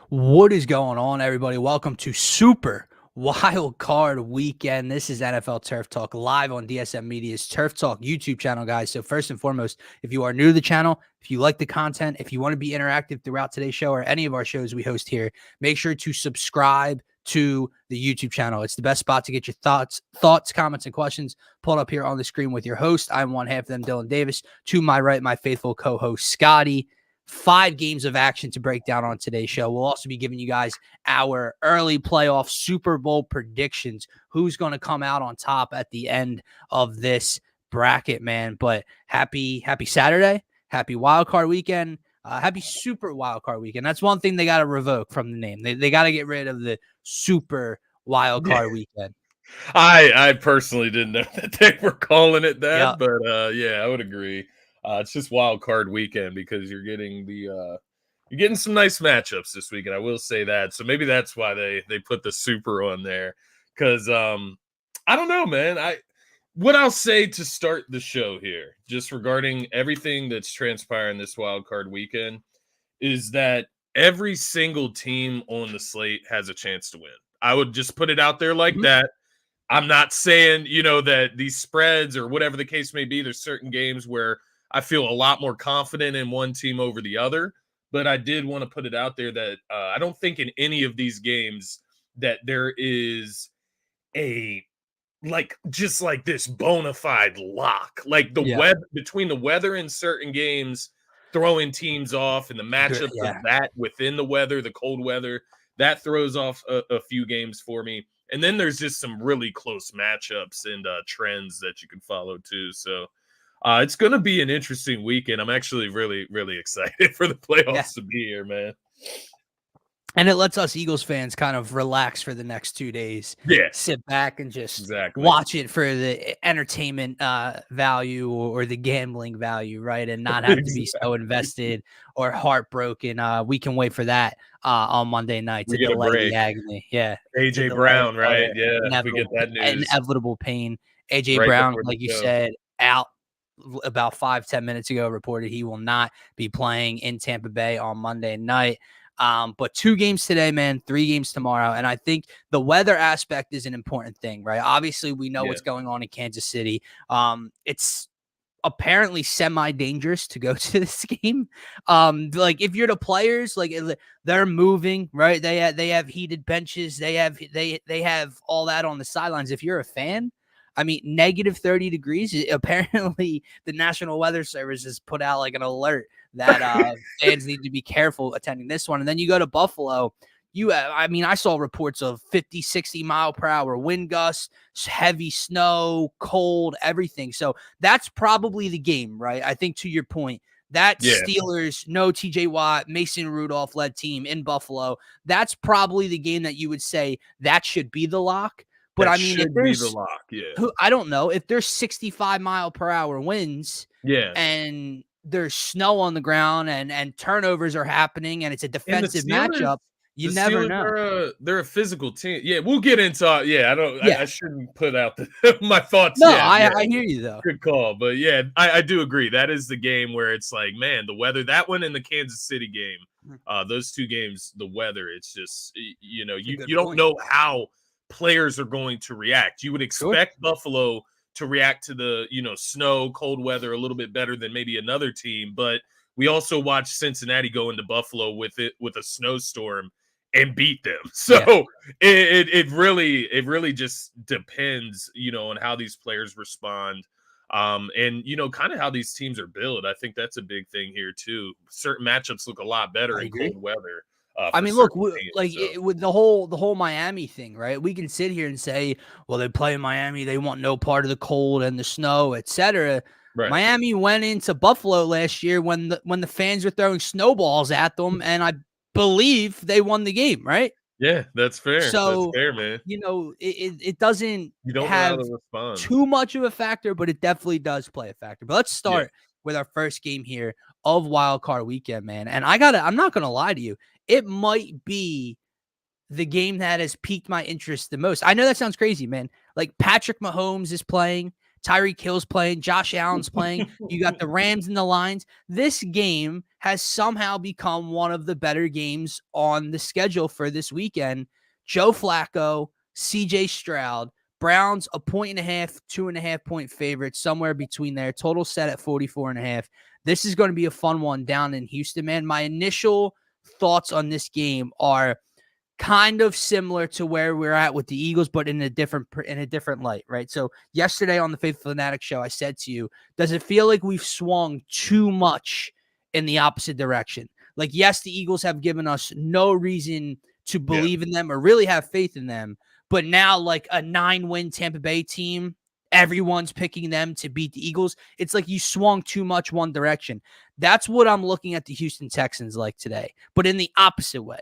What is going on, everybody? Welcome to Super Wild Card Weekend. This is NFL Turf Talk live on DSM Media's Turf Talk YouTube channel, guys. So first and foremost, if you are new to the channel, if you like the content, if you want to be interactive throughout today's show or any of our shows we host here, make sure to subscribe to the YouTube channel. It's the best spot to get your thoughts, comments, and questions pulled up here on the screen with your host. I'm one half of them, Dylan Davis. To my right, my faithful co-host, Scotty. 5 games of action to break down on today's show. We'll also be giving you guys our early playoff Super Bowl predictions. Who's going to come out on top at the end of this bracket, man? But happy Saturday. Happy Wild Card Weekend. Happy Super Wild Card Weekend. That's one thing they got to revoke from the name. They got to get rid of the Super Wild Card Weekend. I personally didn't know that they were calling it that, Yep. but yeah, I would agree. It's just wild card weekend because you're getting some nice matchups this weekend. I will say that. So maybe that's why they put the super on there. Because I don't know, man. What I'll say to start the show here, just regarding everything that's transpiring this wild card weekend, is that every single team on the slate has a chance to win. I would just put it out there like that. I'm not saying, that these spreads or whatever the case may be, there's certain games where I feel a lot more confident in one team over the other. But I did want to put it out there that I don't think in any of these games that there is just like this bona fide lock. Like between the weather in certain games, throwing teams off, and the matchups of that within the weather, the cold weather, that throws off a few games for me. And then there's just some really close matchups and trends that you can follow too. So it's going to be an interesting weekend. I'm actually really, really excited for the playoffs to be here, man. And it lets us Eagles fans kind of relax for the next 2 days. Yeah. Sit back and just watch it for the entertainment value or the gambling value, right? And not have to be so invested or heartbroken. We can wait for that on Monday night to delay the agony. Yeah. AJ Brown, right? Yeah. We get that news. Inevitable pain. AJ Brown, like you said, out about 5-10 minutes ago, reported he will not be playing in Tampa Bay on Monday night. But 2 games today, man, 3 games tomorrow. And I think the weather aspect is an important thing, right? Obviously, we know what's going on in Kansas City. It's apparently semi-dangerous to go to this game. Like if you're the players, like they're moving, right? They have heated benches. They have all that on the sidelines. If you're a fan, I mean, negative 30 degrees. Apparently, the National Weather Service has put out like an alert that fans need to be careful attending this one. And then you go to Buffalo. I saw reports of 50, 60 mile per hour wind gusts, heavy snow, cold, everything. So that's probably the game, right? I think to your point, that Steelers, no TJ Watt, Mason Rudolph led team in Buffalo. That's probably the game that you would say that should be the lock. But I mean, if there's the lock, I don't know if there's 65 mile per hour winds, and there's snow on the ground and turnovers are happening and it's a defensive matchup. You never know. They're a physical team. Yeah, we'll get into. I shouldn't put out my thoughts. No, I hear you though. Good call, but yeah, I do agree. That is the game where it's like, man, the weather. That one and the Kansas City game, those 2 games, the weather. It's just you don't know how players are going to react. You would expect Buffalo to react to the snow, cold weather a little bit better than maybe another team, but we also watched Cincinnati go into Buffalo with a snowstorm and beat them. So it really just depends, on how these players respond. And kind of how these teams are built. I think that's a big thing here too. Certain matchups look a lot better in cold weather. I mean, look, with the whole Miami thing, right? We can sit here and say, well, they play in Miami. They want no part of the cold and the snow, etc. Right. Miami went into Buffalo last year when the fans were throwing snowballs at them, and I believe they won the game, right? Yeah, that's fair. So, that's fair, man. It doesn't have too much of a factor, but it definitely does play a factor. But let's start with our first game here of Wild Card Weekend, man. And I'm not going to lie to you. It might be the game that has piqued my interest the most. I know that sounds crazy, man. Like Patrick Mahomes is playing. Tyreek Hill's playing. Josh Allen's playing. You got the Rams and the Lions. This game has somehow become one of the better games on the schedule for this weekend. Joe Flacco, CJ Stroud, Browns a 1.5, 2.5-point favorite, somewhere between there. Total set at 44.5. This is going to be a fun one down in Houston, man. My initial thoughts on this game are kind of similar to where we're at with the Eagles, but in a different light, right? So yesterday on the Faithful Fanatic show, I said to you, does it feel like we've swung too much in the opposite direction? Like, yes, the Eagles have given us no reason to believe in them or really have faith in them, but now like a 9-win Tampa Bay team, everyone's picking them to beat the Eagles. It's like you swung too much one direction. That's what I'm looking at the Houston Texans like today, but in the opposite way.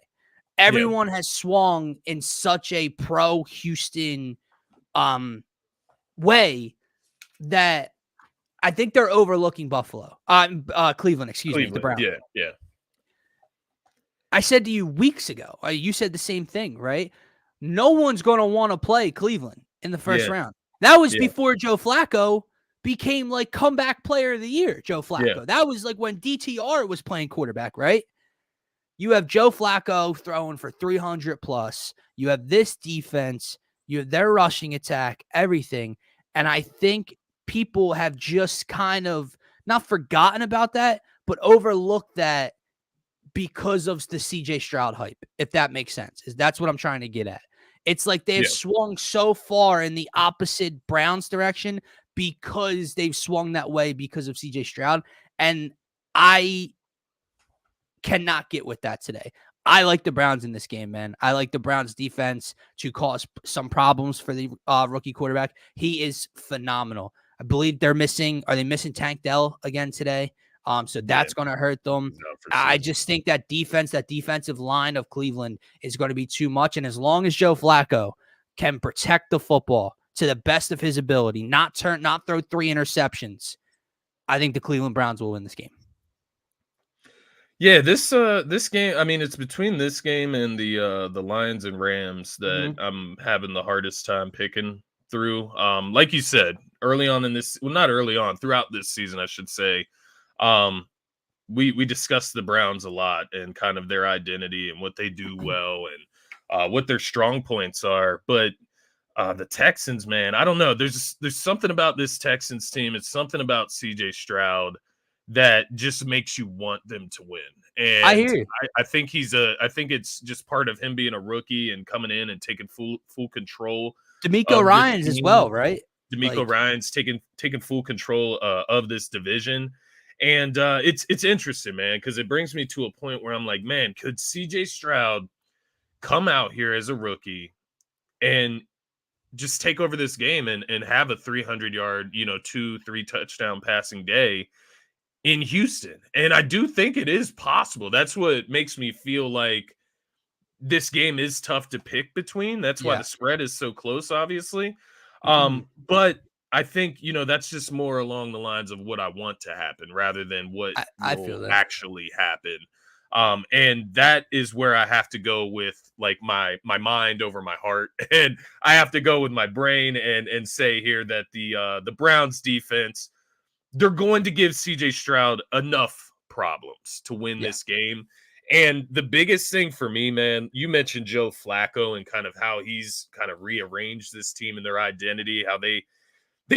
Everyone has swung in such a pro-Houston way that I think they're overlooking Cleveland, excuse me, the Browns. Yeah. I said to you weeks ago, you said the same thing, right? No one's going to want to play Cleveland in the first round. That was before Joe Flacco became like comeback player of the year, Joe Flacco. Yeah. That was like when DTR was playing quarterback, right? You have Joe Flacco throwing for 300 plus. You have this defense. You have their rushing attack, everything. And I think people have just kind of not forgotten about that, but overlooked that because of the CJ Stroud hype, if that makes sense. That's what I'm trying to get at. It's like they've swung so far in the opposite Browns direction because they've swung that way because of CJ Stroud. And I cannot get with that today. I like the Browns in this game, man. I like the Browns defense to cause some problems for the rookie quarterback. He is phenomenal. I believe are they missing Tank Dell again today? So that's going to hurt them. No, sure. I just think that defensive line of Cleveland is going to be too much. And as long as Joe Flacco can protect the football to the best of his ability, not throw 3 interceptions, I think the Cleveland Browns will win this game. Yeah, this game, I mean, it's between this game and the Lions and Rams that I'm having the hardest time picking through. Like you said, early on in this, well, not early on, throughout this season, I should say, we discussed the Browns a lot and kind of their identity and what they do well and what their strong points are. But the Texans, man, I don't know. There's something about this Texans team. It's something about CJ Stroud that just makes you want them to win. And I hear you. I think I think it's just part of him being a rookie and coming in and taking full control. D'Amico Ryans as well, right? D'Amico Ryans taking full control of this division. And it's interesting, man, because it brings me to a point where I'm like, man, could CJ Stroud come out here as a rookie and just take over this game and have a 300-yard, 2-3 touchdown passing day in Houston? And I do think it is possible. That's what makes me feel like this game is tough to pick between. That's why the spread is so close, obviously. But I think, that's just more along the lines of what I want to happen rather than what will actually happen. And that is where I have to go with like my mind over my heart. And I have to go with my brain and say here that the Browns defense, they're going to give CJ Stroud enough problems to win this game. And the biggest thing for me, man, you mentioned Joe Flacco and kind of how he's kind of rearranged this team and their identity, how they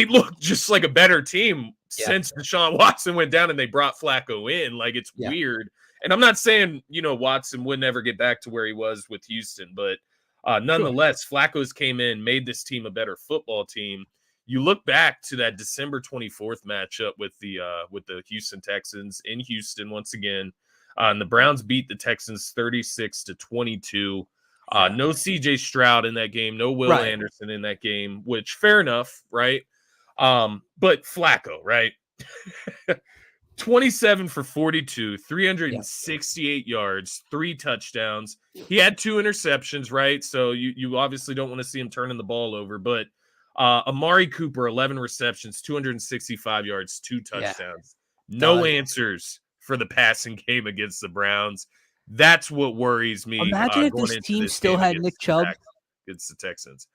look just like a better team since Deshaun Watson went down and they brought Flacco in. Like, it's weird. And I'm not saying, Watson would never get back to where he was with Houston, but nonetheless, Flacco's came in, made this team a better football team. You look back to that December 24th matchup with the Houston Texans in Houston once again, and the Browns beat the Texans 36-22. No CJ Stroud in that game, no Will Anderson in that game, which fair enough, right? But Flacco, right? 27 for 42, 368 yards, 3 touchdowns. He had 2 interceptions, right? So you obviously don't want to see him turning the ball over. But Amari Cooper, 11 receptions, 265 yards, 2 touchdowns. No answers for the passing game against the Browns. That's what worries me. Imagine if this team still had Nick Chubb against the Texans.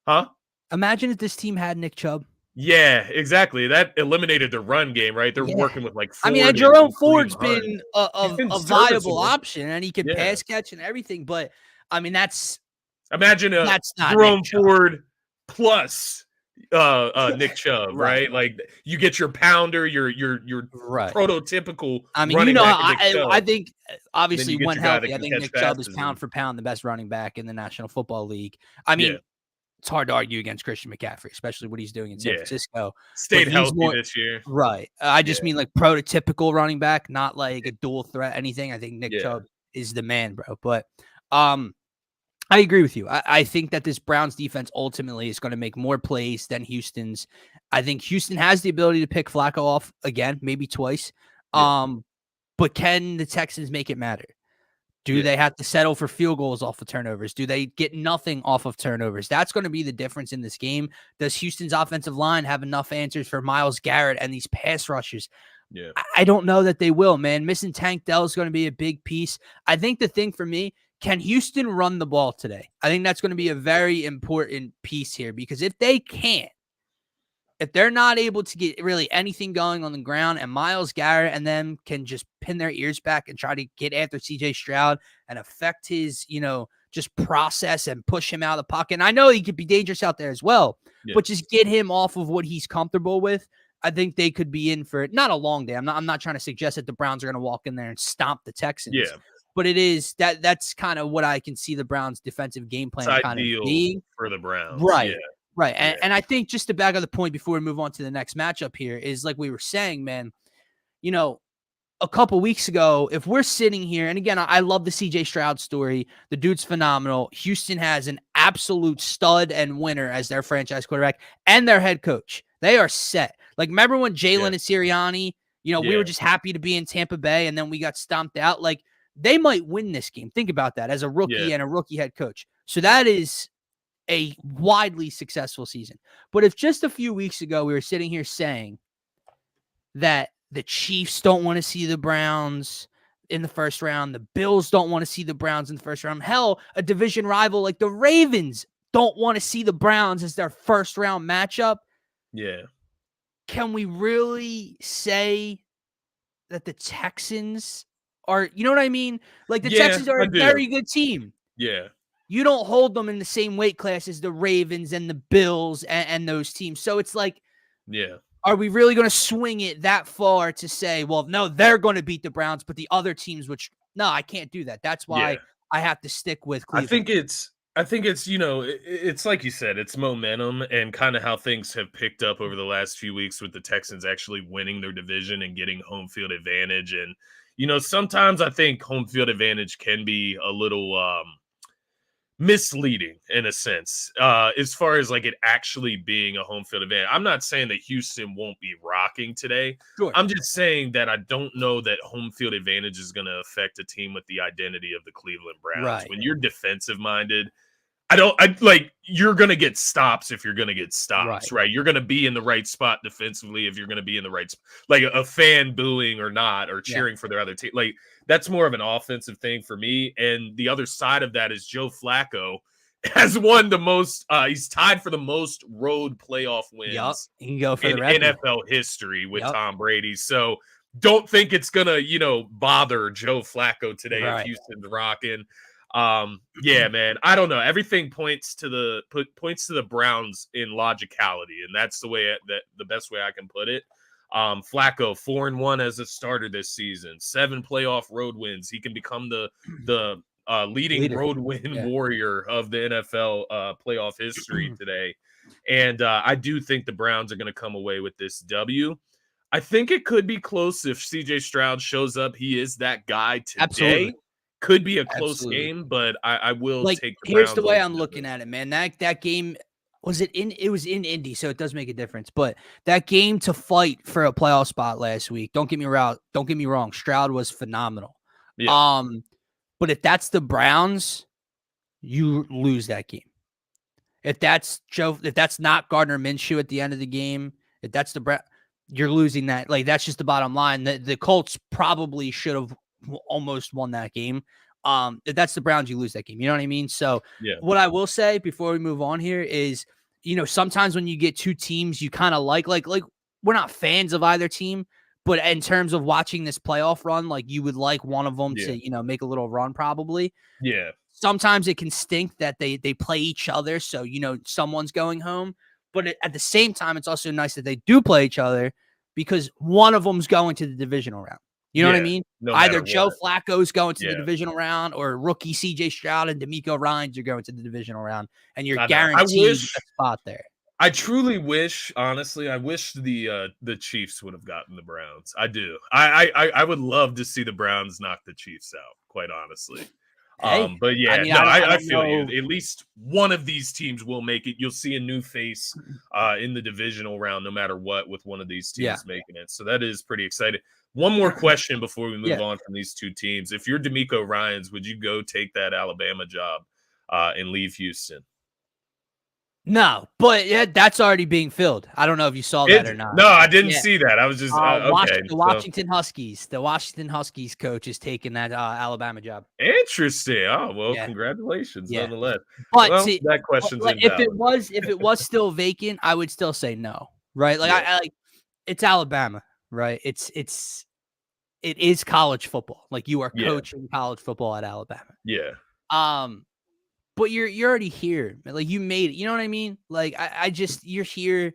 Huh? Imagine if this team had Nick Chubb. Yeah, exactly. That eliminated the run game, right? They're working with like Ford. And Jerome Ford's been He's been a viable serviceable. option, and he can pass catch and everything. But I mean, that's that's not Jerome Ford plus Nick Chubb, right? Like you get your pounder, your prototypical. I mean, running back I think obviously when healthy, I think Nick Chubb is pound for pound the best running back in the National Football League. I mean, it's hard to argue against Christian McCaffrey, especially what he's doing in San Francisco. Stayed healthy this year. Right. I just mean like prototypical running back, not like a dual threat, anything. I think Nick Chubb is the man, bro. But I agree with you. I think that this Browns defense ultimately is going to make more plays than Houston's. I think Houston has the ability to pick Flacco off again, maybe twice. But can the Texans make it matter? Do they have to settle for field goals off of turnovers? Do they get nothing off of turnovers? That's going to be the difference in this game. Does Houston's offensive line have enough answers for Myles Garrett and these pass rushers? I don't know that they will, man. Missing Tank Dell is going to be a big piece. I think the thing for me, can Houston run the ball today? I think that's going to be a very important piece here, because if they can't, if they're not able to get really anything going on the ground, and Myles Garrett and them can just pin their ears back and try to get after CJ Stroud and affect his, just process and push him out of the pocket. And I know he could be dangerous out there as well, but just get him off of what he's comfortable with. I think they could be in for not a long day. I'm not trying to suggest that the Browns are going to walk in there and stomp the Texans. But it is that's kind of what I can see the Browns' defensive game plan kind of being for the Browns. Right. Right. And I think just to back up the point before we move on to the next matchup here is, like we were saying, man, a couple weeks ago, if we're sitting here, and again, I love the CJ Stroud story. The dude's phenomenal. Houston has an absolute stud and winner as their franchise quarterback and their head coach. They are set. Like, remember when Jalen and Sirianni, we were just happy to be in Tampa Bay and then we got stomped out? Like, they might win this game. Think about that as a rookie and a rookie head coach. So that is a widely successful season. But if just a few weeks ago we were sitting here saying that the Chiefs don't want to see the Browns in the first round, the Bills don't want to see the Browns in the first round, hell, a division rival like the Ravens don't want to see the Browns as their first round matchup, can we really say that the Texans are, you know what I mean? Like, the Texans are a very good team. You don't hold them in the same weight class as the Ravens and the Bills and those teams. So it's like, are we really going to swing it that far to say, well, no, they're going to beat the Browns, but the other teams, no, I can't do that. That's why I have to stick with Cleveland. I think it's, it's like you said, it's momentum and kind of how things have picked up over the last few weeks with the Texans actually winning their division and getting home field advantage. And, sometimes I think home field advantage can be a little, misleading in a sense, as far as like it actually being a home field advantage. I'm not saying that Houston won't be rocking today. I'm just saying that I don't know that home field advantage is going to affect a team with the identity of the Cleveland Browns. When you're defensive minded, you're going to get stops if you're going to get stops, right? You're going to be in the right spot defensively if you're going to be in the right spot. Like a fan booing or not, or cheering for their other team. Like, that's more of an offensive thing for me. And the other side of that is Joe Flacco has won the most. He's tied for the most road playoff wins he can go for in the NFL history with Tom Brady. So don't think it's going to, bother Joe Flacco today if Houston's rocking. Man, I don't know. Everything points to the Browns in logicality, and that's the best way I can put it. Flacco 4-1 as a starter this season, 7 playoff road wins. He can become the leading road win warrior of the NFL playoff history today. And I do think the Browns are going to come away with this W. I think it could be close if CJ Stroud shows up. He is that guy today. Absolutely. Could be a close game, but I will take the Here's Browns the way I'm looking at it, man. That game was it was in Indy, so it does make a difference. But that game to fight for a playoff spot last week, don't get me wrong, Stroud was phenomenal. But if that's the Browns, you lose that game. If that's not Gardner Minshew at the end of the game, if that's the Browns, you're losing that. Like, that's just the bottom line. The Colts probably should have almost won that game. If that's the Browns, you lose that game. You know what I mean? So what I will say before we move on here is sometimes when you get two teams you kind of like we're not fans of either team, but in terms of watching this playoff run, like you would like one of them to, make a little run probably. Yeah. Sometimes it can stink that they play each other, so someone's going home. But at the same time, it's also nice that they do play each other because one of them's going to the divisional round. You know what I mean? Either Joe Flacco's going to the divisional round, or rookie C.J. Stroud and DeMeco Ryans are going to the divisional round, and you're guaranteed a spot there. I truly wish, honestly, the Chiefs would have gotten the Browns. I do. I would love to see the Browns knock the Chiefs out, quite honestly. Hey, but yeah, I feel you. At least one of these teams will make it. You'll see a new face in the divisional round, no matter what, with one of these teams making it. So that is pretty exciting. One more question before we move on from these two teams. If you're DeMeco Ryans, would you go take that Alabama job and leave Houston? No, but that's already being filled. I don't know if you saw that or not. No, I didn't see that. I was just okay. The Washington Huskies coach is taking that Alabama job. Interesting. Oh well, congratulations, nonetheless. But see, that question's if it was still vacant, I would still say no. Right? Like I it's Alabama, right? It is college football. Like you are coaching college football at Alabama. Yeah. But you're already here. Like you made it. You know what I mean? Like you're here.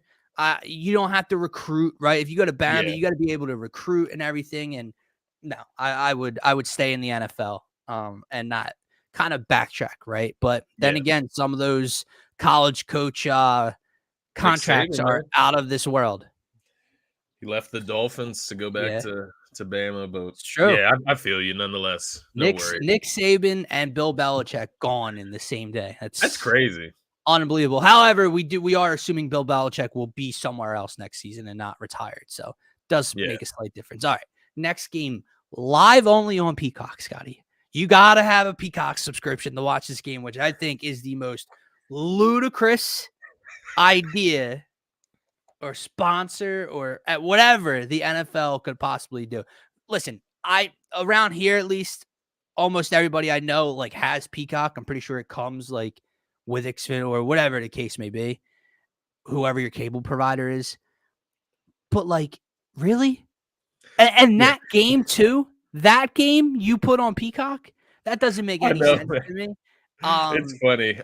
You don't have to recruit, right? If you go to Bama, you got to be able to recruit and everything. And no, I would stay in the NFL and not kind of backtrack, right? But then again, some of those college coach contracts are out of this world. He left the Dolphins to go back to Bama, but it's true. Yeah, I feel you nonetheless. Nick Saban and Bill Belichick gone in the same day. That's crazy. Unbelievable. However, we are assuming Bill Belichick will be somewhere else next season and not retired. So does make a slight difference. All right. Next game, live only on Peacock, Scotty. You gotta have a Peacock subscription to watch this game, which I think is the most ludicrous idea or sponsor or at whatever the NFL could possibly do. Listen, around here, at least almost everybody I know like has Peacock. I'm pretty sure it comes like with Xfinity or whatever the case may be, whoever your cable provider is. But like, really? And that game too, that game you put on Peacock, that doesn't make any sense to me. It's funny.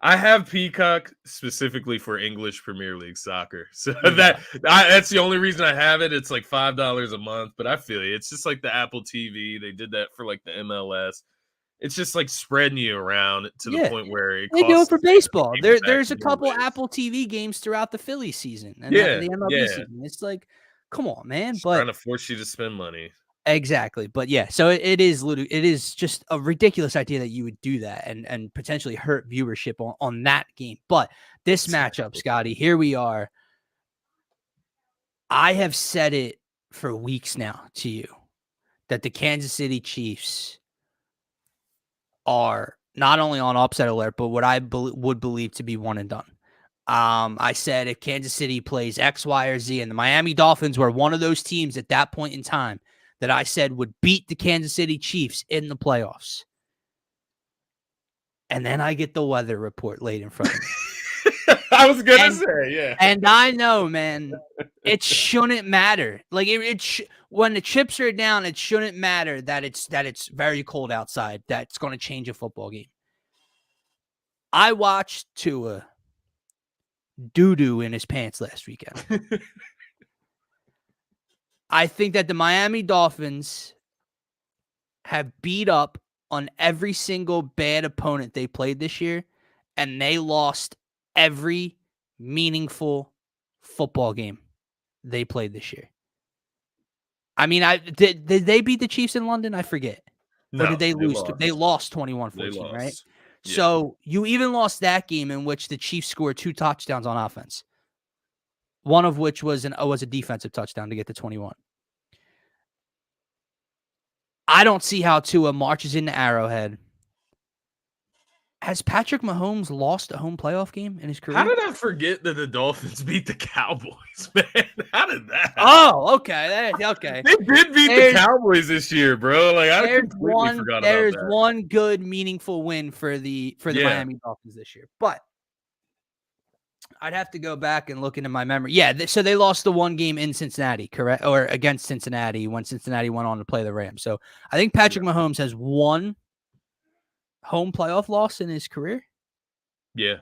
I have Peacock specifically for English Premier League soccer. So that's the only reason I have it. It's like $5 a month, but I feel you. It's just like the Apple TV. They did that for like the MLS. It's just like spreading you around to the point where they do it for baseball. There's a couple Apple TV games throughout the Philly season and the MLB season. It's like, come on, man. Just trying to force you to spend money. Exactly. But yeah, so it is just a ridiculous idea that you would do that and potentially hurt viewership on that game. But this matchup, Scotty, here we are. I have said it for weeks now to you that the Kansas City Chiefs are not only on upset alert, but what I would believe to be one and done. I said if Kansas City plays X, Y, or Z, and the Miami Dolphins were one of those teams at that point in time that I said would beat the Kansas City Chiefs in the playoffs. And then I get the weather report laid in front of me. I was going to say, yeah. And I know, man, it shouldn't matter. Like when the chips are down, it shouldn't matter that it's very cold outside. That's going to change a football game. I watched Tua doo-doo in his pants last weekend. I think that the Miami Dolphins have beat up on every single bad opponent they played this year, and they lost every meaningful football game they played this year. I mean, did they beat the Chiefs in London? I forget. No, or did they lose? They lost 21-14, right? Yeah. So you even lost that game in which the Chiefs scored 2 touchdowns on offense. One of which was a defensive touchdown to get to 21. I don't see how Tua marches into Arrowhead. Has Patrick Mahomes lost a home playoff game in his career? How did I forget that the Dolphins beat the Cowboys, man? How did that? Oh, okay. Okay. They did beat the Cowboys this year, bro. Like I completely forgot about that. There's one good, meaningful win for the Miami Dolphins this year. But I'd have to go back and look into my memory. Yeah, so they lost the one game in Cincinnati, correct? Or against Cincinnati when Cincinnati went on to play the Rams. So I think Patrick Mahomes has one home playoff loss in his career. Yeah.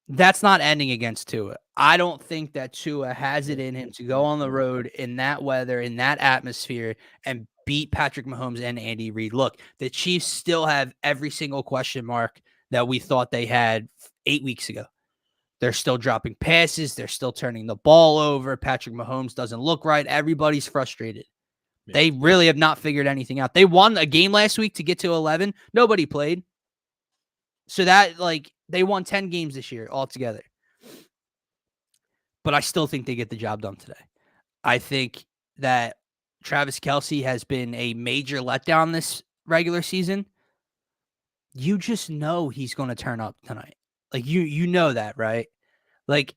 That's not ending against Tua. I don't think that Tua has it in him to go on the road in that weather, in that atmosphere, and beat Patrick Mahomes and Andy Reid. Look, the Chiefs still have every single question mark that we thought they had 8 weeks ago. They're still dropping passes. They're still turning the ball over. Patrick Mahomes doesn't look right. Everybody's frustrated. Yeah. They really have not figured anything out. They won a game last week to get to 11. Nobody played. So that, like, they won 10 games this year altogether. But I still think they get the job done today. I think that Travis Kelce has been a major letdown this regular season. You just know he's going to turn up tonight. Like, you know that, right? Like,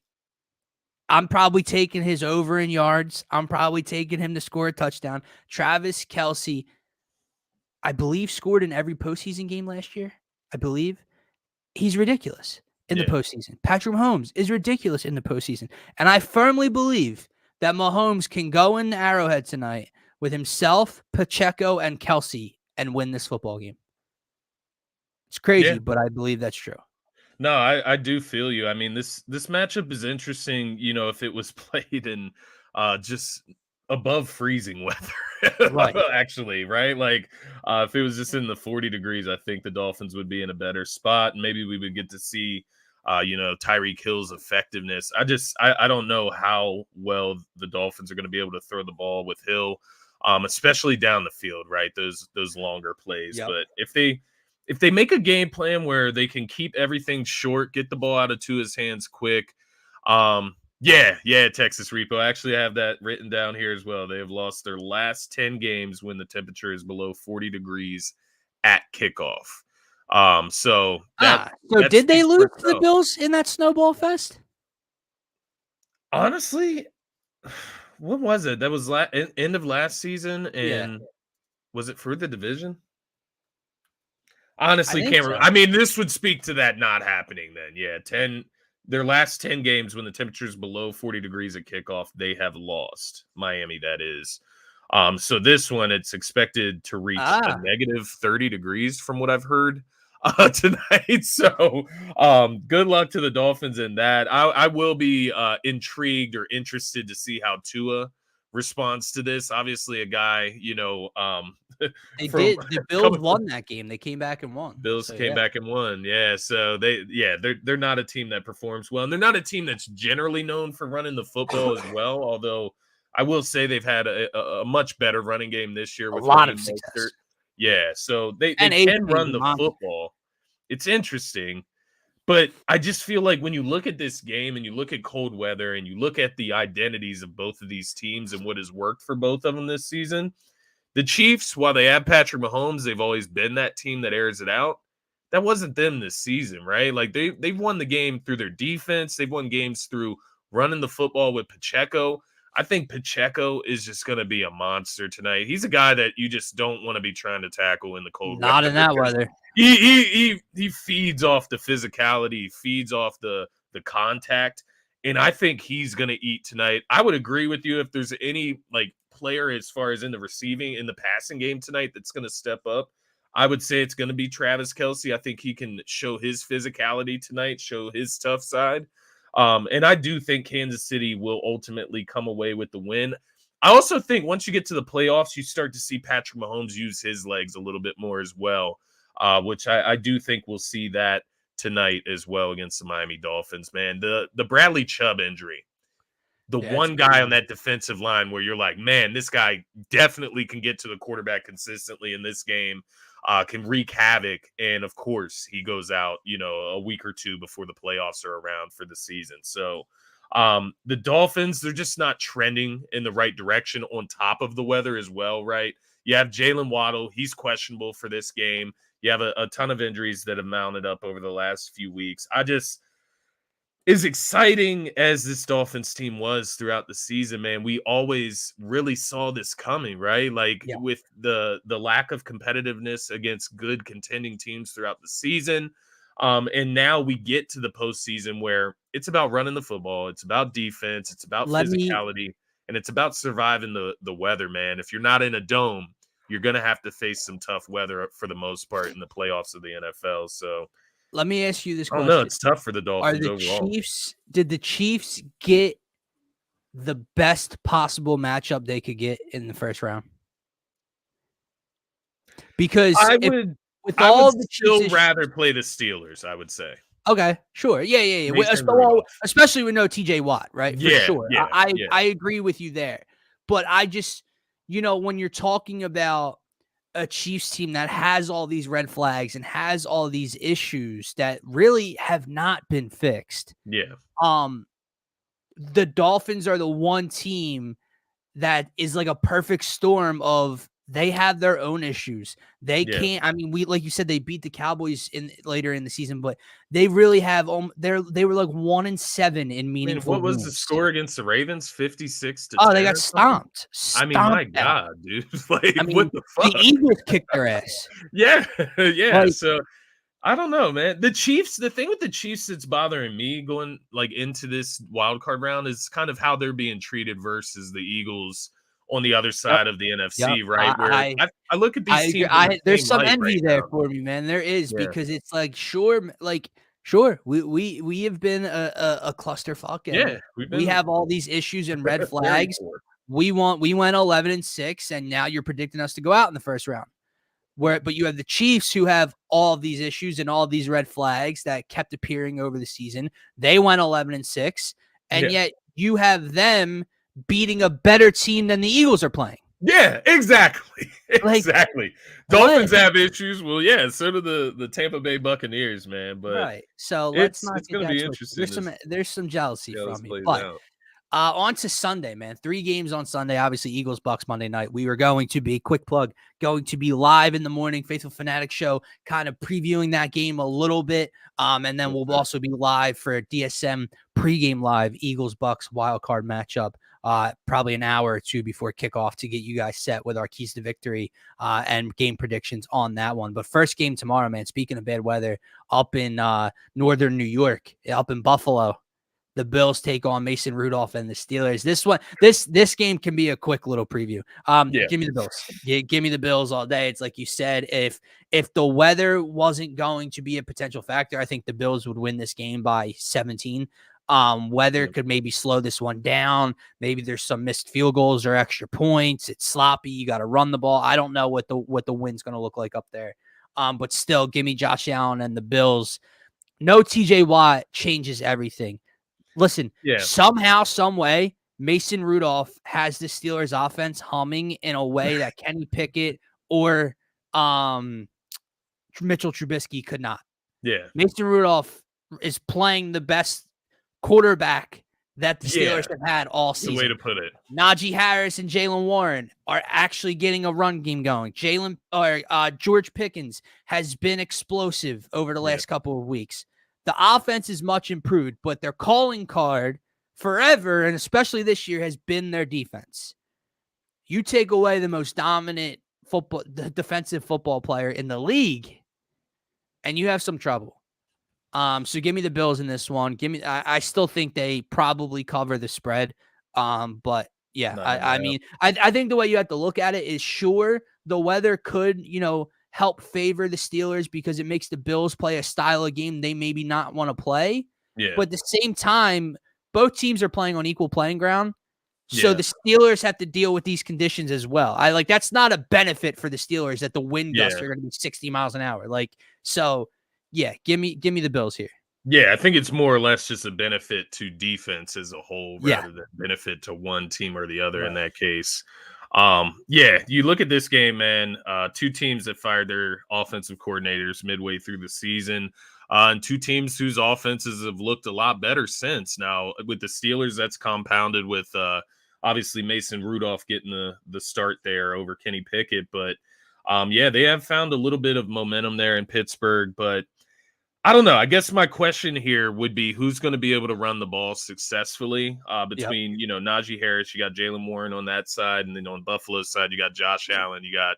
I'm probably taking his over in yards. I'm probably taking him to score a touchdown. Travis Kelce, I believe, scored in every postseason game last year. I believe. He's ridiculous in the postseason. Patrick Mahomes is ridiculous in the postseason. And I firmly believe that Mahomes can go in the Arrowhead tonight with himself, Pacheco, and Kelce and win this football game. It's crazy, but I believe that's true. No, I do feel you. I mean, this matchup is interesting, you know, if it was played in just above freezing weather. Right. Actually, right? Like if it was just in the 40 degrees, I think the Dolphins would be in a better spot. And maybe we would get to see you know, Tyreek Hill's effectiveness. I don't know how well the Dolphins are going to be able to throw the ball with Hill, especially down the field, right? Those longer plays. Yep. But if they make a game plan where they can keep everything short, get the ball out of Tua's hands quick, Texas Repo. Actually, I have that written down here as well. They have lost their last 10 games when the temperature is below 40 degrees at kickoff. So did they lose to the Bills in that snowball fest? Honestly, what was it? That was end of last season, and was it for the division? Honestly, can't remember. I mean, this would speak to that not happening then. Yeah, their last 10 games when the temperature is below 40 degrees at kickoff, they have lost. Miami, that is. So this one, it's expected to reach a negative 30 degrees from what I've heard tonight. So good luck to the Dolphins in that. I will be intrigued or interested to see how Tua responds to this. Obviously, a guy, you know, the Bills won that game. They came back and won. Bills came back and won. Yeah. So they're not a team that performs well. And they're not a team that's generally known for running the football as well. Although I will say they've had a much better running game this year with a lot of success. Yeah. So they can run the football. It's interesting. But I just feel like when you look at this game and you look at cold weather and you look at the identities of both of these teams and what has worked for both of them this season, the Chiefs, while they have Patrick Mahomes, they've always been that team that airs it out. That wasn't them this season, right? Like they've won the game through their defense. They've won games through running the football with Pacheco. I think Pacheco is just going to be a monster tonight. He's a guy that you just don't want to be trying to tackle in the cold weather. Not in that weather. He feeds off the physicality, he feeds off the contact, and I think he's going to eat tonight. I would agree with you if there's any like player as far as in the passing game tonight that's going to step up. I would say it's going to be Travis Kelce. I think he can show his physicality tonight, show his tough side. And I do think Kansas City will ultimately come away with the win. I also think once you get to the playoffs, you start to see Patrick Mahomes use his legs a little bit more as well, which I do think we'll see that tonight as well against the Miami Dolphins, man. The Bradley Chubb injury, one guy on that defensive line where you're like, man, this guy definitely can get to the quarterback consistently in this game, can wreak havoc. And of course, he goes out, you know, a week or two before the playoffs are around for the season. So the Dolphins, they're just not trending in the right direction on top of the weather as well, right? You have Jalen Waddle. He's questionable for this game. You have a ton of injuries that have mounted up over the last few weeks. As exciting as this Dolphins team was throughout the season, man, we always really saw this coming, right? Like with the lack of competitiveness against good contending teams throughout the season. And now we get to the postseason where it's about running the football, it's about defense, it's about physicality, and it's about surviving the weather, man. If you're not in a dome, you're going to have to face some tough weather for the most part in the playoffs of the NFL. So let me ask you this I don't question. know. It's tough for the Dolphins overall. Did the Chiefs get the best possible matchup they could get in the first round? Because I would still rather play the Steelers, I would say. Okay, sure. Yeah. Especially with no TJ Watt, right? For sure. I agree with you there. But I just, when you're talking about a Chiefs team that has all these red flags and has all these issues that really have not been fixed. Yeah. The Dolphins are the one team that is like a perfect storm of they have their own issues. They can't. I mean, like you said, they beat the Cowboys later in the season, but they really have. They were like 1-7 in meaningful. What was the score against the Ravens? 56-10. Oh, they got stomped. I mean, my God, dude! Like, what the fuck? The Eagles kicked their ass. Yeah. So I don't know, man. The Chiefs. The thing with the Chiefs that's bothering me going like into this wild card round is kind of how they're being treated versus the Eagles on the other side of the NFC, right? Where I look at these teams. There's some envy there for me, man. There is, because it's like, sure, we have been a clusterfuck. And we have all these issues and red flags. We went 11-6, and now you're predicting us to go out in the first round. But you have the Chiefs who have all of these issues and all of these red flags that kept appearing over the season. They went 11-6, and yet you have them beating a better team than the Eagles are playing. Yeah, exactly. Exactly. Dolphins have issues. Well, yeah, so do the Tampa Bay Buccaneers, man. But right. So it's going to be interesting. There's some jealousy from me. But on to Sunday, man. 3 games on Sunday. Obviously, Eagles, Bucks Monday night. We are going to be, quick plug, going to be live in the morning, Faithful Fanatic Show, kind of previewing that game a little bit. And then we'll also be live for DSM pregame live, Eagles, Bucks wild card matchup. Probably an hour or two before kickoff to get you guys set with our keys to victory and game predictions on that one. But first game tomorrow, man. Speaking of bad weather, up in northern New York, up in Buffalo, the Bills take on Mason Rudolph and the Steelers. This game can be a quick little preview. Give me the Bills. Give me the Bills all day. It's like you said, if the weather wasn't going to be a potential factor, I think the Bills would win this game by 17. Weather could maybe slow this one down. Maybe there's some missed field goals or extra points. It's sloppy. You got to run the ball. I don't know what the wind's going to look like up there. But still, give me Josh Allen and the Bills. No TJ Watt changes everything. Listen, somehow, some way, Mason Rudolph has the Steelers offense humming in a way that Kenny Pickett or Mitchell Trubisky could not. Yeah. Mason Rudolph is playing the best quarterback that the Steelers have had all season. The way to put it. Najee Harris and Jaylen Warren are actually getting a run game going. George Pickens has been explosive over the last couple of weeks. The offense is much improved, but their calling card forever, and especially this year, has been their defense. You take away the most dominant defensive football player in the league, and you have some trouble. So give me the Bills in this one. I still think they probably cover the spread. But yeah, I think the way you have to look at it is, sure, the weather could, help favor the Steelers because it makes the Bills play a style of game they maybe not want to play. Yeah. But at the same time, both teams are playing on equal playing ground. So the Steelers have to deal with these conditions as well. That's not a benefit for the Steelers that the wind gusts are going to be 60 miles an hour. Give me the Bills here. Yeah, I think it's more or less just a benefit to defense as a whole rather than benefit to one team or the other in that case. You look at this game, man, 2 teams that fired their offensive coordinators midway through the season, and 2 teams whose offenses have looked a lot better since. Now, with the Steelers, that's compounded with obviously Mason Rudolph getting the start there over Kenny Pickett. But, they have found a little bit of momentum there in Pittsburgh, but I don't know. I guess my question here would be who's going to be able to run the ball successfully between, Najee Harris, you got Jaylen Warren on that side, and then on Buffalo's side, you got Josh Allen, you got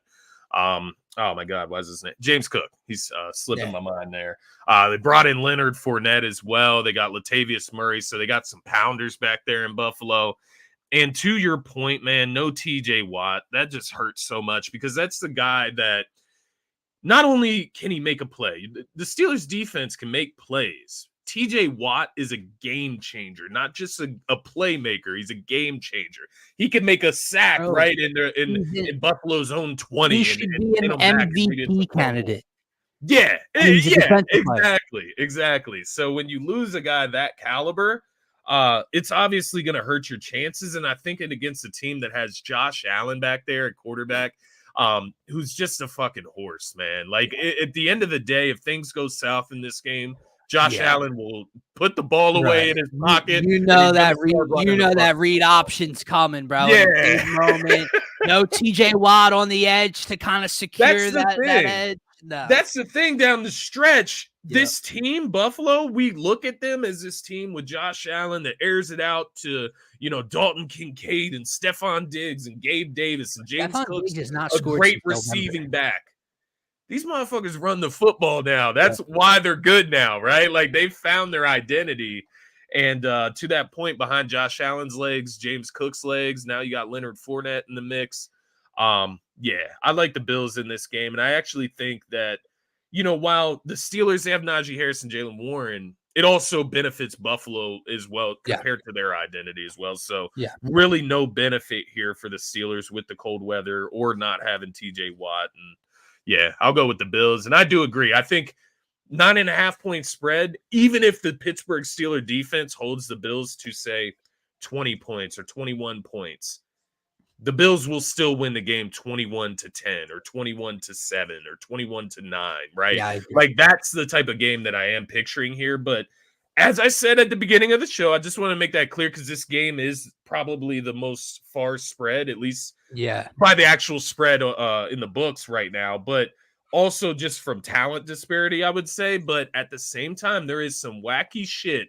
Oh my God, why is his name? James Cook. He's slipping my mind there. They brought in Leonard Fournette as well. They got Latavius Murray, so they got some pounders back there in Buffalo. And to your point, man, no TJ Watt. That just hurts so much because that's the guy that not only can he make a play, the Steelers defense can make plays. TJ Watt is a game changer, not just a playmaker. He's a game changer. He can make a sack right in Buffalo's own 20. He should be an MVP candidate. Yeah, exactly. So when you lose a guy that caliber, it's obviously going to hurt your chances. And I think against a team that has Josh Allen back there at quarterback, who's just a fucking horse, man. Like at the end of the day, if things go south in this game, Josh Allen will put the ball away in his pocket. You know that read option's coming, bro. Yeah. Big moment. No TJ Watt on the edge to kind of secure that edge. No. That's the thing down the stretch. This team, Buffalo, we look at them as this team with Josh Allen that airs it out to, Dalton Kincaid and Stephon Diggs and Gabe Davis and James Cook, a great receiving back. These motherfuckers run the football now. That's why they're good now, right? Like they've found their identity. And to that point, behind Josh Allen's legs, James Cook's legs, now you got Leonard Fournette in the mix. I like the Bills in this game. And I actually think that, while the Steelers, they have Najee Harris and Jaylen Warren, it also benefits Buffalo as well compared to their identity as well. So really no benefit here for the Steelers with the cold weather or not having TJ Watt. And I'll go with the Bills. And I do agree. I think 9.5-point spread, even if the Pittsburgh Steelers defense holds the Bills to, say, 20 points or 21 points, the Bills will still win the game 21-10 or 21-7 or 21-9, right? Yeah, like that's the type of game that I am picturing here. But as I said at the beginning of the show, I just want to make that clear because this game is probably the most far spread, at least by the actual spread in the books right now. But also just from talent disparity, I would say. But at the same time, there is some wacky shit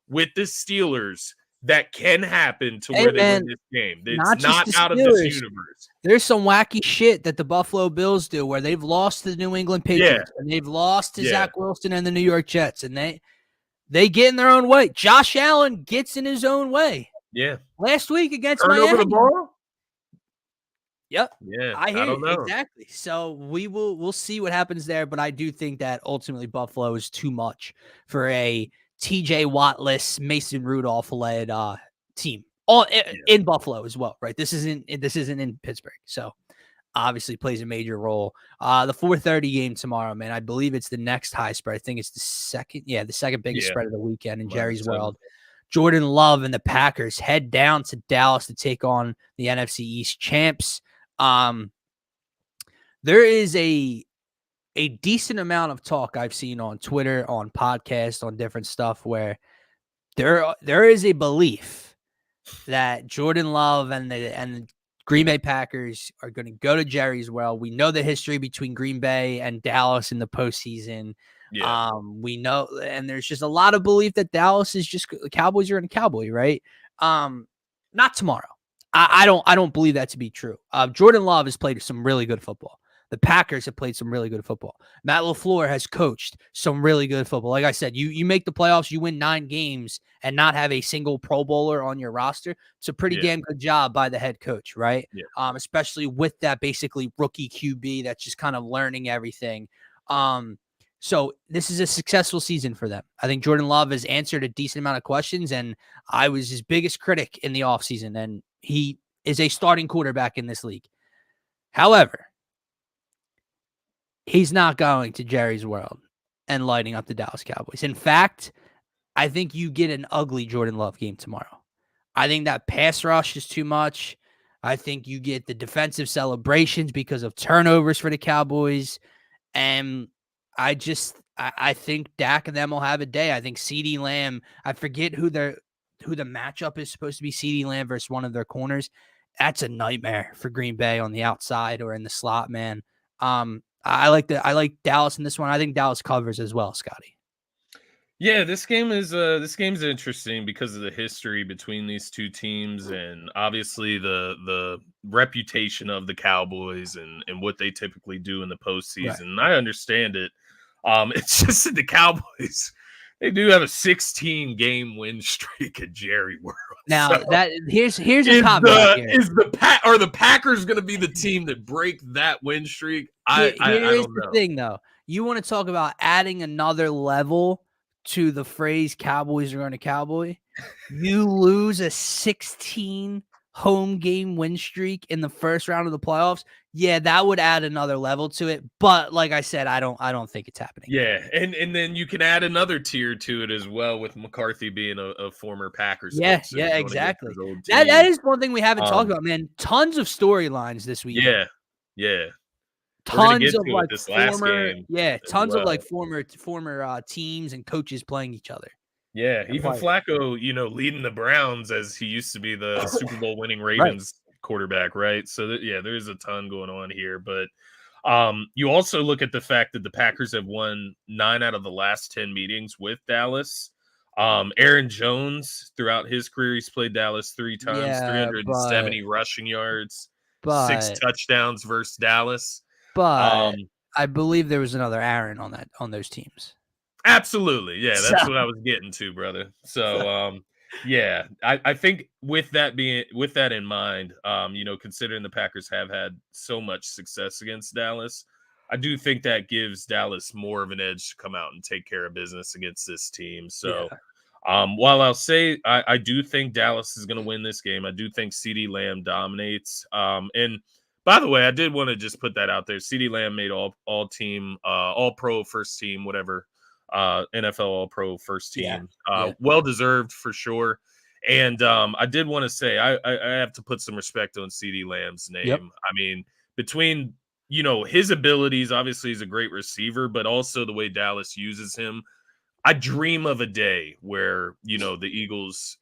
with the Steelers that can happen to where they win this game. It's not out of this universe. There's some wacky shit that the Buffalo Bills do where they've lost to the New England Patriots and they've lost to Zach Wilson and the New York Jets, and they get in their own way. Josh Allen gets in his own way. Yeah. Last week against Turn Miami. over the ball? Yep. Yeah. I hear you. Exactly. So we'll see what happens there, but I do think that ultimately Buffalo is too much for a TJ Wattless, Mason Rudolph-led team. In Buffalo as well, right? This isn't in Pittsburgh. So obviously plays a major role. The 4:30 game tomorrow, man. I believe it's the next high spread. I think it's the second biggest spread of the weekend in Jerry's world. Jordan Love and the Packers head down to Dallas to take on the NFC East champs. There is a decent amount of talk I've seen on Twitter, on podcasts, on different stuff where there is a belief that Jordan Love and the Green Bay Packers are going to go to Jerry's world. We know the history between Green Bay and Dallas in the postseason. Yeah. We know, and there's just a lot of belief that Dallas is just the Cowboys are in a cowboy, right? Not tomorrow. I don't believe that to be true. Jordan Love has played some really good football. The Packers have played some really good football. Matt LaFleur has coached some really good football. Like I said, you make the playoffs, you win 9 games and not have a single Pro Bowler on your roster. It's a pretty damn good job by the head coach, right? Yeah. Especially with that basically rookie QB that's just kind of learning everything. So this is a successful season for them. I think Jordan Love has answered a decent amount of questions, and I was his biggest critic in the offseason, and he is a starting quarterback in this league. However, he's not going to Jerry's world and lighting up the Dallas Cowboys. In fact, I think you get an ugly Jordan Love game tomorrow. I think that pass rush is too much. I think you get the defensive celebrations because of turnovers for the Cowboys. And I think Dak and them will have a day. I think CeeDee Lamb, I forget who the matchup is supposed to be, CeeDee Lamb versus one of their corners. That's a nightmare for Green Bay on the outside or in the slot, man. I like Dallas in this one. I think Dallas covers as well, Scotty. Yeah, this game's interesting because of the history between these two teams, and obviously the reputation of the Cowboys and what they typically do in the postseason. Right. And I understand it. It's just that the Cowboys, they do have a 16 game win streak at Jerry World. Now So that here's a caveat here. Are the Packers going to be the team that break that win streak? I Here's don't the know. thing, though. You want to talk about adding another level to the phrase "Cowboys are going to Cowboy"? You lose a 16 home game win streak in the first round of the playoffs. Yeah, that would add another level to it. But like I said, I don't think it's happening. Yeah, and then you can add another tier to it as well with McCarthy being a former Packers Yeah, coach, so yeah, he's going against exactly. his old That team. is one thing we haven't talked about, man. Tons of storylines this weekend. Yeah, yeah. We're gonna Tons get of to it like this last game as tons of like well. former teams and coaches playing each other. Yeah, And even players. Flacco, leading the Browns as he used to be the Super Bowl winning Right. Ravens quarterback, right? So yeah, there's a ton going on here, but you also look at the fact that the Packers have won 9 out of the last 10 meetings with Dallas. Aaron Jones, throughout his career, he's played Dallas 3 times, Yeah, 370 rushing yards, 6 but touchdowns versus Dallas. but Um, I believe there was another Aaron on those teams. Absolutely. Yeah, So that's what I was getting to, brother. So, yeah, I think with that in mind, considering the Packers have had so much success against Dallas, I do think that gives Dallas more of an edge to come out and take care of business against this team. So, yeah. while I'll say I do think Dallas is going to win this game, I do think CeeDee Lamb dominates. And by the way, I did want to just put that out there. CeeDee Lamb made all team, all pro first team, whatever, NFL all pro first Yeah. team. Yeah. Well deserved for sure. And I did want to say I have to put some respect on CeeDee Lamb's name. Yep. I mean, between his abilities, obviously he's a great receiver, but also the way Dallas uses him. I dream of a day where, the Eagles,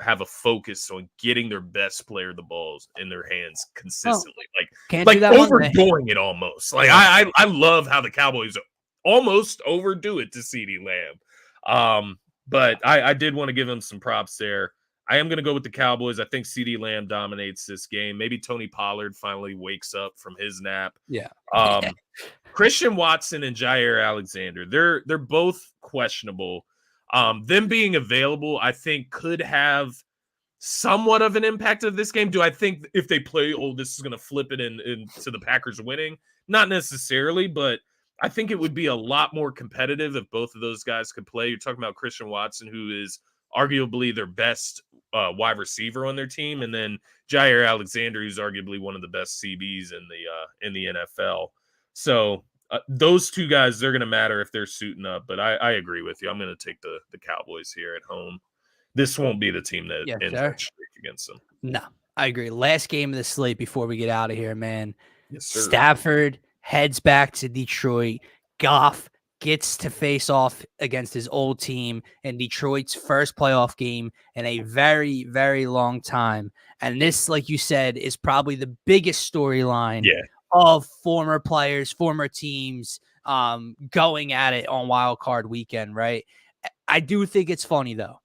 have a focus on getting their best player the balls in their hands consistently. Can't do Like that Monday. overdoing it almost. Like Yeah. I love how the Cowboys almost overdo it to CeeDee Lamb. But I did want to give him some props there. I am going to go with the Cowboys. I think CeeDee Lamb dominates this game. Maybe Tony Pollard finally wakes up from his nap. Yeah. Christian Watson and Jair Alexander, they're both questionable. Them being available, I think, could have somewhat of an impact of this game. Do I think if they play, this is going to flip it into the Packers winning? Not necessarily, but I think it would be a lot more competitive if both of those guys could play. You're talking about Christian Watson, who is arguably their best wide receiver on their team, and then Jair Alexander, who's arguably one of the best CBs in the NFL. So those two guys, they're going to matter if they're suiting up. But I agree with you. I'm going to take the Cowboys here at home. This won't be the team that ends that streak against them. No, I agree. Last game of the slate before we get out of here, man. Yes, sir. Stafford heads back to Detroit. Goff gets to face off against his old team in Detroit's first playoff game in a very, very long time. And this, like you said, is probably the biggest storyline of former players, former teams going at it on Wild Card Weekend, right? I do think it's funny, though.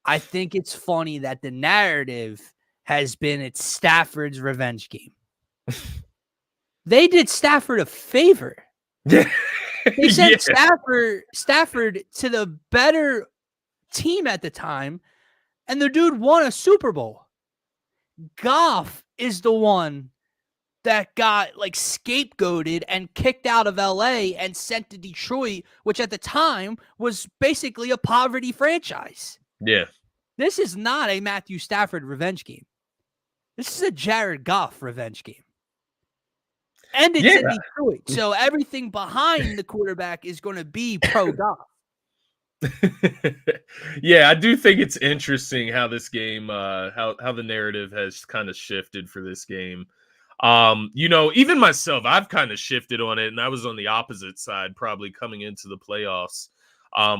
I think it's funny that the narrative has been it's Stafford's revenge game. They did Stafford a favor. They sent Stafford to the better team at the time, and the dude won a Super Bowl. Goff is the one that got like scapegoated and kicked out of LA and sent to Detroit, which at the time was basically a poverty franchise. Yeah. This is not a Matthew Stafford revenge game. This is a Jared Goff revenge game. And it's in Detroit. So everything behind the quarterback is going to be pro Goff. Yeah, I do think it's interesting how this game, how the narrative has kind of shifted for this game. Even myself, I've kind of shifted on it, and I was on the opposite side probably coming into the playoffs.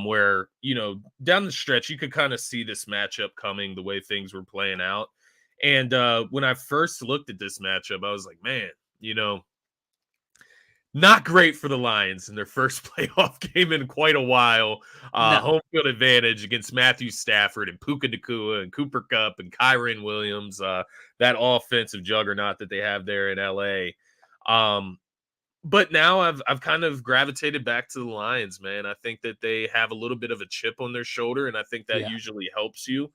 Where, down the stretch, you could kind of see this matchup coming the way things were playing out. And when I first looked at this matchup, I was like, man, Not great for the Lions in their first playoff game in quite a while. No. Home field advantage against Matthew Stafford and Puka Nacua and Cooper Kupp and Kyren Williams. That offensive juggernaut that they have there in LA. But now I've kind of gravitated back to the Lions, man. I think that they have a little bit of a chip on their shoulder, and I think that usually helps you.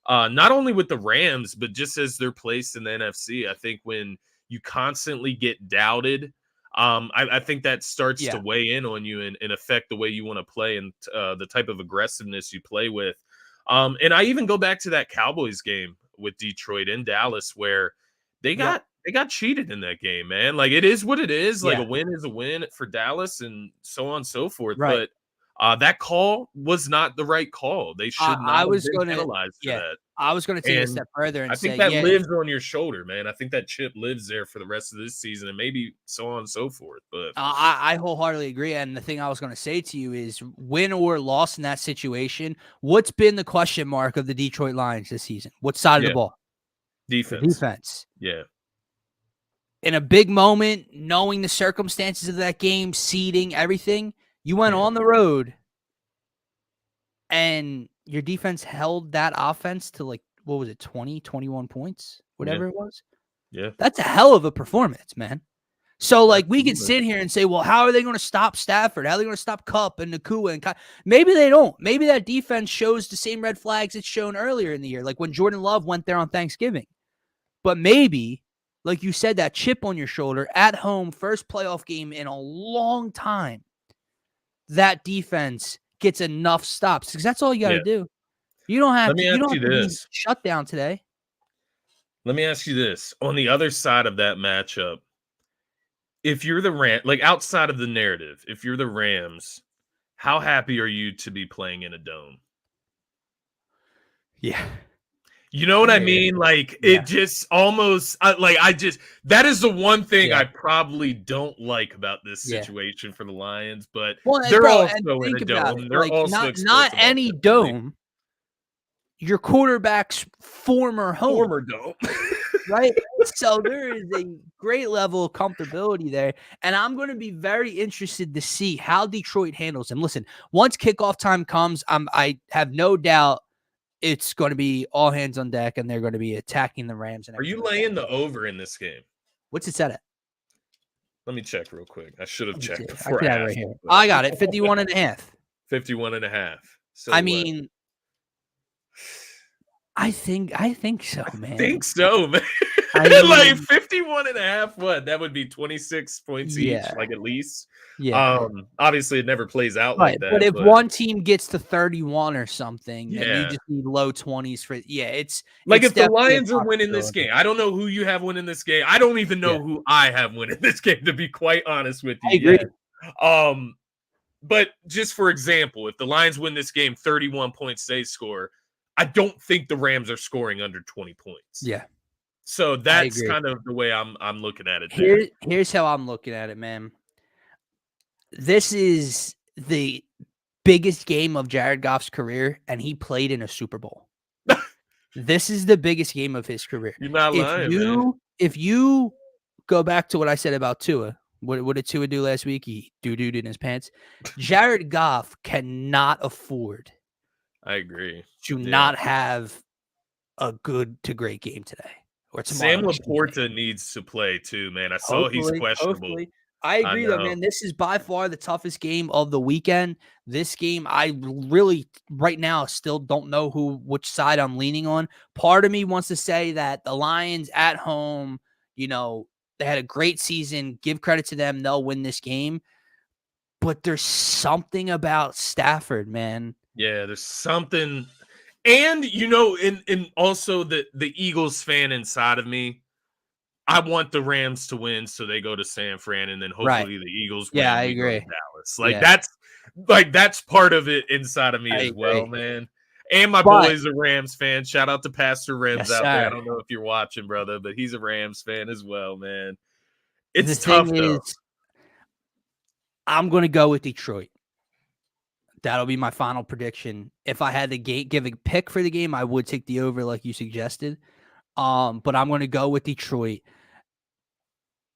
Not only with the Rams, but just as they're placed in the NFC. I think when you constantly get doubted, I think that starts to weigh in on you and affect the way you want to play and the type of aggressiveness you play with. And I even go back to that Cowboys game with Detroit and Dallas where they got cheated in that game, man. Like, it is what it is. Like, a win is a win for Dallas and so on and so forth. Right. But that call was not the right call. They should not have been penalized for that. I was going to take a step further and say, I think that lives on your shoulder, man. I think that chip lives there for the rest of this season and maybe so on and so forth. But I wholeheartedly agree. And the thing I was going to say to you is win or loss in that situation. What's been the question mark of the Detroit Lions this season? What side of the ball? Defense. Yeah. In a big moment, knowing the circumstances of that game, seeding, everything, you went on the road and your defense held that offense to, like, what was it, 20, 21 points, whatever it was? Yeah. That's a hell of a performance, man. So, like, we can sit here and say, well, how are they going to stop Stafford? How are they going to stop Kupp and Nacua? And maybe they don't. Maybe that defense shows the same red flags it's shown earlier in the year, like when Jordan Love went there on Thanksgiving. But maybe, like you said, that chip on your shoulder at home, first playoff game in a long time, that defense gets enough stops because that's all you got to do. You don't have to be shut down today. Let me ask you this. On the other side of that matchup, if you're the Rams, like outside of the narrative, if you're the Rams, how happy are you to be playing in a dome? Yeah. You know what I mean? Like, it just almost that is the one thing I probably don't like about this situation for the Lions, but they're also in a dome. They're also not any dome. Your quarterback's former dome. Right? So there is a great level of comfortability there. And I'm going to be very interested to see how Detroit handles him. Listen, once kickoff time comes, I have no doubt it's going to be all hands on deck, and they're going to be attacking the Rams. Are you laying the over in this game? What's it set at? Let me check real quick. I should have checked before I asked. Right here. I got it. 51.5. 51.5. So I mean, I think so, man. I think so, man. Like 51.5. What? That would be 26 points each, like at least. Yeah. Obviously, it never plays out like that. But if one team gets to 31 or something, and you just need low 20s for it's like if the Lions are winning this game. I don't know who you have winning this game. I don't even know who I have winning this game, to be quite honest with you. I agree. But just for example, if the Lions win this game, 31 points they score, I don't think the Rams are scoring under 20 points. Yeah. So that's kind of the way I'm looking at it. Here's how I'm looking at it, man. This is the biggest game of Jared Goff's career, and he played in a Super Bowl. This is the biggest game of his career. You're not lying, man. If you go back to what I said about Tua, what did Tua do last week? He doo-dooed in his pants. Jared Goff cannot afford. I agree. To not have a good to great game today. Or Sam Laporta needs to play too, man. I saw he's questionable. Hopefully. I agree, though, man. This is by far the toughest game of the weekend. This game, I really, right now, still don't know which side I'm leaning on. Part of me wants to say that the Lions at home, they had a great season. Give credit to them. They'll win this game. But there's something about Stafford, man. Yeah, there's something. And, and also the Eagles fan inside of me, I want the Rams to win so they go to San Fran and then hopefully the Eagles win. Yeah, I agree. Dallas. That's part of it inside of me as well, man. And my boy's a Rams fan. Shout out to Pastor Rams out there. I don't know if you're watching, brother, but he's a Rams fan as well, man. It's tough, though. I'm going to go with Detroit. That'll be my final prediction. If I had to give a pick for the game, I would take the over like you suggested. But I'm going to go with Detroit.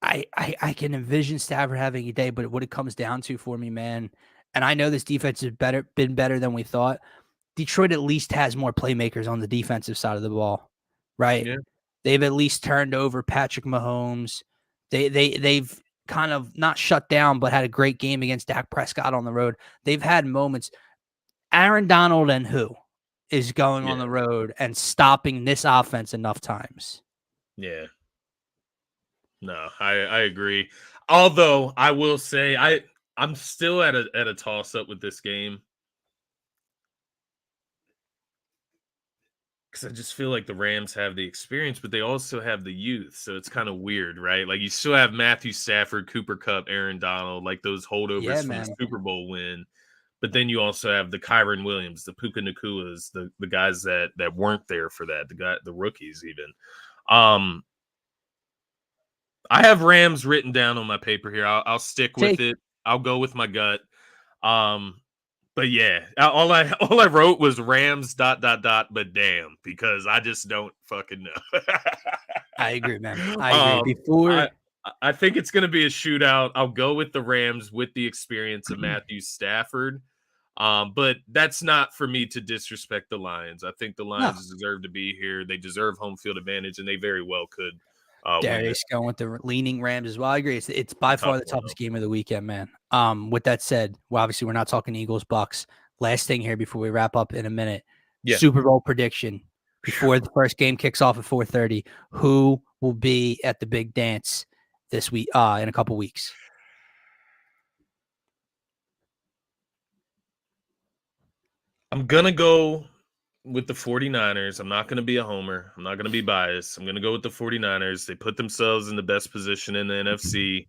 I can envision Stafford having a day, but what it comes down to for me, man, and I know this defense has been better than we thought. Detroit at least has more playmakers on the defensive side of the ball, right? Yeah. They've at least turned over Patrick Mahomes. They've kind of not shut down, but had a great game against Dak Prescott on the road. They've had moments. Aaron Donald and who is going on the road and stopping this offense enough times? Yeah. No, I agree. Although I will say I'm still at a toss up with this game. Because I just feel like the Rams have the experience, but they also have the youth. So it's kind of weird, right? Like you still have Matthew Stafford, Cooper Kupp, Aaron Donald, like those holdovers from the Super Bowl win. But then you also have the Kyron Williams, the Puka Nakuas, the guys that weren't there for that, the rookies even. I have Rams written down on my paper here. I'll stick with it. I'll go with my gut. But yeah, all I wrote was Rams ... but damn, because I just don't fucking know. I agree, man. I agree. I think it's going to be a shootout. I'll go with the Rams with the experience of Matthew Stafford. But that's not for me to disrespect the Lions. I think the Lions deserve to be here. They deserve home field advantage, and they very well could. Darius going with the leaning Rams as well. I agree. It's by far the toughest game of the weekend, man. With that said, well, obviously we're not talking Eagles Bucks. Last thing here before we wrap up in a minute. Yeah. Super Bowl prediction before the first game kicks off at 4:30. Who will be at the big dance this week? In a couple weeks. I'm gonna go with the 49ers. I'm not going to be a homer. I'm not going to be biased. I'm going to go with the 49ers. They put themselves in the best position in the NFC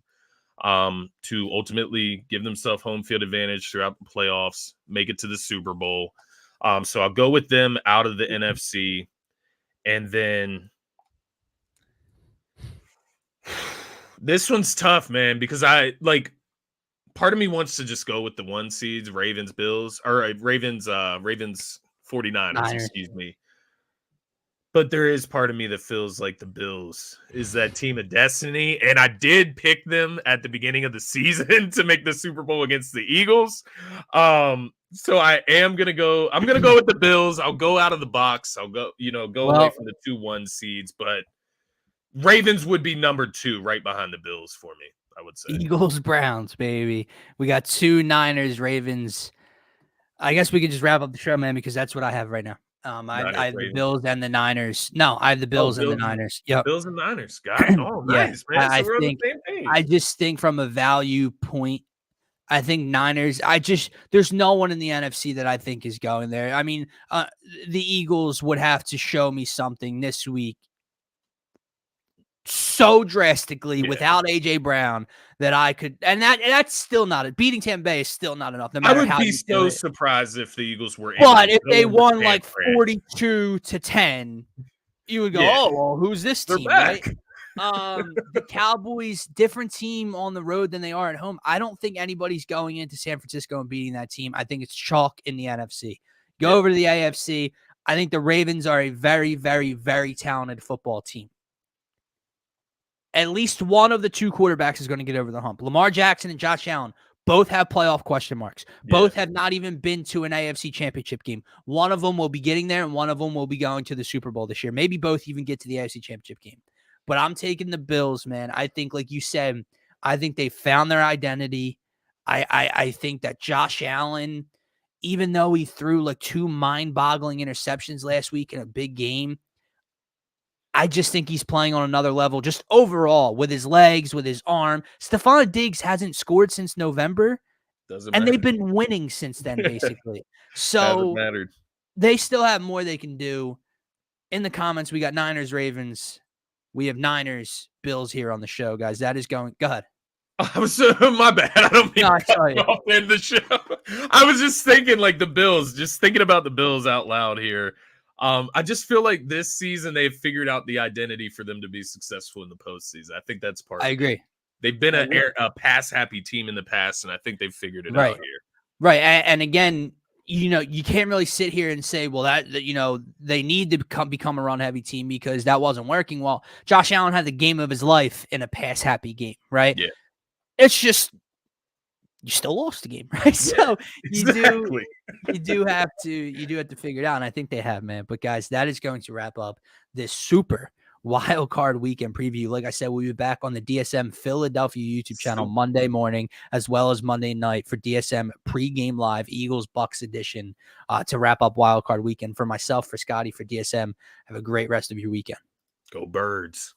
to ultimately give themselves home field advantage throughout the playoffs, make it to the Super Bowl. So I'll go with them out of the NFC. And then this one's tough, man, because part of me wants to just go with the 1 seeds, Ravens, Bills, or Ravens 49ers, excuse me. But there is part of me that feels like the Bills is that team of destiny. And I did pick them at the beginning of the season to make the Super Bowl against the Eagles. So I'm going to go with the Bills. I'll go out of the box. I'll go away from the 2-1 seeds, but Ravens would be number 2 right behind the Bills for me, I would say. Eagles, Browns, baby. We got 2 Niners, Ravens. I guess we could just wrap up the show, man, because that's what I have right now. I have the Bills and the Niners. No, I have the Bills and the Niners. Yep. Bills and Niners. Got it. Oh, nice, man. So we're on the same page. I just think from a value point, I think Niners, there's no one in the NFC that I think is going there. I mean, the Eagles would have to show me something this week so drastically without AJ Brown that I could, and that's still not it. Beating Tampa Bay is still not enough. No matter I would how be so surprised if the Eagles were. But if they won like 42-10, you would go, "Oh, well, who's this team?" Right? The Cowboys, different team on the road than they are at home. I don't think anybody's going into San Francisco and beating that team. I think it's chalk in the NFC. Go over to the AFC. I think the Ravens are a very, very, very talented football team. At least one of the 2 quarterbacks is going to get over the hump. Lamar Jackson and Josh Allen both have playoff question marks. Both have not even been to an AFC championship game. One of them will be getting there, and one of them will be going to the Super Bowl this year. Maybe both even get to the AFC championship game. But I'm taking the Bills, man. I think, like you said, I think they found their identity. I think that Josh Allen, even though he threw like 2 mind-boggling interceptions last week in a big game, I just think he's playing on another level, just overall, with his legs, with his arm. Stephon Diggs hasn't scored since November, and they've been winning since then, basically. So they still have more they can do. In the comments, we got Niners, Ravens. We have Niners, Bills here on the show, guys. That is going. Go ahead. I was my bad. I don't mean to end the show. I was just thinking like the Bills, just thinking about the Bills out loud here. I just feel like this season they've figured out the identity for them to be successful in the postseason. I think that's part. I agree. They've been a pass happy team in the past, and I think they've figured it out here. Right, and again, you can't really sit here and say, well, that they need to become a run heavy team because that wasn't working. Well, Josh Allen had the game of his life in a pass happy game, right? Yeah. It's just, you still lost the game, right? Yeah, So exactly. you do have to figure it out. And I think they have, man. But guys, that is going to wrap up this super wild card weekend preview. Like I said, we'll be back on the DSM Philadelphia YouTube channel Monday morning, as well as Monday night for DSM pregame live Eagles Bucks edition to wrap up wild card weekend. For myself, for Scotty, for DSM, have a great rest of your weekend. Go Birds.